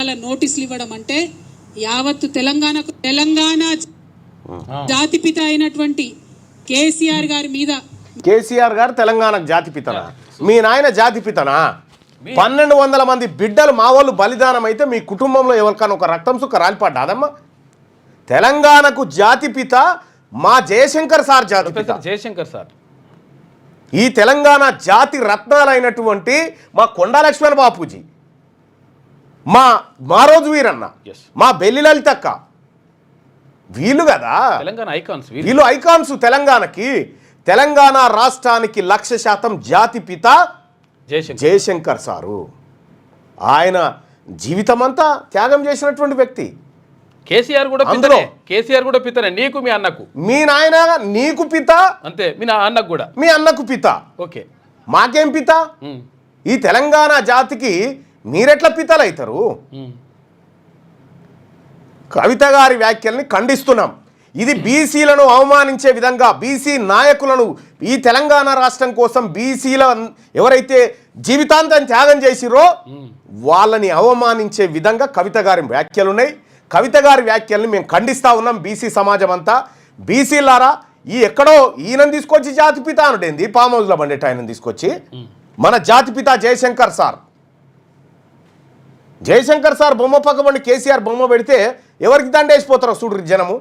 రకాల నోటీసులు ఇవ్వడం అంటే యావత్తు తెలంగాణ జాతిపిత అయినటువంటి కేసీఆర్ గారి మీద. కేసీఆర్ గారు తెలంగాణకు జాతిపితనా? మీ నాయన జాతిపితనా? 1200 మంది బిడ్డలు మా వాళ్ళు బలిదానం అయితే మీ కుటుంబంలో ఎవరికైనా ఒక రక్తం సుక్క రాలిపడ్డాదమ్మా? తెలంగాణకు జాతిపిత మా జయశంకర్ సార్ జాతిపిత. జయశంకర్ సార్ ఈ తెలంగాణ జాతి రత్నాలైనటువంటి మా కొండా లక్ష్మణ బాపూజీ, మా మారోజు వీరన్న, మా బెల్లి లలితక్క, వీళ్ళు కదా తెలంగాణ ఐకాన్స్. వీళ్ళు ఐకాన్స్ తెలంగాణకి. తెలంగాణ రాష్ట్రానికి 100% జాతిపిత జయశంకర్ సారు. ఆయన జీవితం అంతా త్యాగం చేసినటువంటి వ్యక్తి. కేసీఆర్ కూడా పితనే. కేసీఆర్ కూడా పితనే. నీకు మీ అన్నకు. మీ నాయన నీకు పిత అంతే, మీ అన్నకు కూడా. మీ అన్నకు పిత. ఓకే, మాకేం పిత? ఈ తెలంగాణ జాతికి మీరెట్లా పితలు అవుతారు? కవిత గారి వ్యాఖ్యల్ని ఖండిస్తున్నాం. ఇది బీసీలను అవమానించే విధంగా, బీసీ నాయకులను, ఈ తెలంగాణ రాష్ట్రం కోసం బీసీల ఎవరైతే జీవితాంతం త్యాగం చేసిరో వాళ్ళని అవమానించే విధంగా కవిత గారి వ్యాఖ్యలు ఉన్నాయి. కవిత గారి వ్యాఖ్యల్ని మేము ఖండిస్తూ ఉన్నాం. బీసీ సమాజం అంతా, బీసీలారా, ఈ ఎక్కడో ఈయనను తీసుకొచ్చి జాతిపిత అనుడేంది, ఫామ్ హౌస్లో బండేట ఆయనను తీసుకొచ్చి మన జాతిపిత జయశంకర్ సార్. జయశంకర్ సార్ బొమ్మ పక్కబండి కేసీఆర్ బొమ్మ పెడితే ఎవరికి దండేసిపోతారో చూడ్రి జనము.